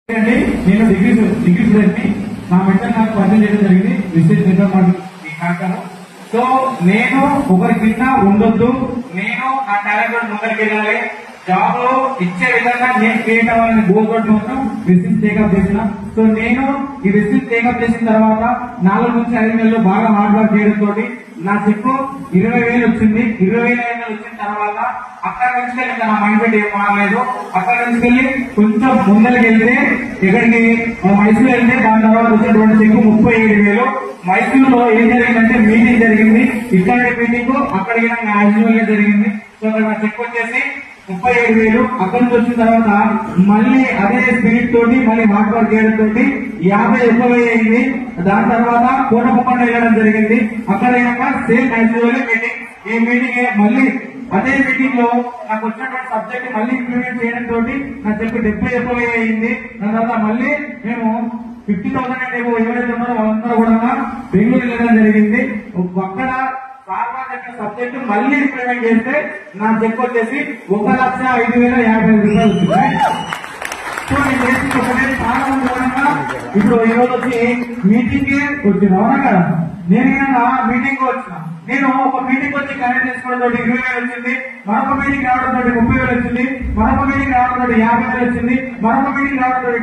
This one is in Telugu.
నేను డిగ్రీ స్టూడెంట్ ని నా మెంటర్ నాకు పరిచయం చేయడం జరిగింది విశేష ఈ కాంటాను. సో నేను ఒకరి కింద ఉండొద్దు, నేను నా టాలెంట్ ముందరికి వెళ్ళాలి, జాబ్ లో ఇచ్చే విధంగా నేను క్రియేట్ అవ్వాలని గోల్ తోటి మాత్రం బిజినెస్ టేకప్ చేసిన. సో నేను ఈ బిజినెస్ టేకప్ చేసిన తర్వాత 4 నుంచి 5 నెలలు బాగా హార్డ్ వర్క్ చేయడం తోటి నా చెక్కు 20,000 వచ్చింది. 20,000 వచ్చిన తర్వాత అక్కడ నుంచి ఇంకా నా మైండ్ సెట్ ఏం మారలేదు. అక్కడ నుంచి వెళ్ళి కొంచెం ముందరికి వెళ్తే ఎక్కడికి మైసూరు వెళ్తే దాని తర్వాత వచ్చినటువంటి చెక్కు 37,000. మైసూరులో ఏం జరిగిందంటే మీటింగ్ జరిగింది, ఇక్కడ మీటింగ్ అక్కడికి యాజువల్ గా జరిగింది. సో అక్కడ నా చెక్ వచ్చేసి 37,000. అక్కడి నుంచి వచ్చిన తర్వాత మళ్ళీ అదే స్పిరిట్ తోటి మళ్ళీ హార్డ్ వర్క్ చేయడం తోటి 51,000 అయింది. దాని తర్వాత కోటముఖండ వెళ్ళడం జరిగింది. అక్కడ సేమ్ యాజువల్ మీటింగ్. ఈ మీటింగ్ మళ్ళీ అదే మీటింగ్ లో నాకు వచ్చినటువంటి సబ్జెక్ట్ మళ్ళీ ఇంప్లిమెంట్ చేయడం తోటి నా చెప్పి 71,000 అయింది. దాని తర్వాత మళ్ళీ మేము 50,000 అంటే ఎవరైతే ఉన్నారో వాళ్ళందరూ కూడా బెంగళూరు వెళ్ళడం జరిగింది. అక్కడ సబ్జెక్ట్ మళ్ళీ ఇంప్లిమెంట్ చేస్తే నా చెక్ వచ్చేసి 1,05,050 రూపాయలు వచ్చింది. సో నేను చేసి ఒకటే చాలా మంది కూడా ఇప్పుడు ఈ రోజు వచ్చి మీటింగ్ వచ్చిన అవునా కదా, నేను మీటింగ్ వచ్చిన, నేను ఒక మీటింగ్ వచ్చి కనెక్ట్ చేసుకోవడం తోటి 20,000 వచ్చింది, మరొక మీటింగ్ రావడం తోటి 30,000 వచ్చింది, మరొక మీటింగ్ రావడం తోటి 50,000 వచ్చింది, మరొక మీటింగ్ రావడం తోటి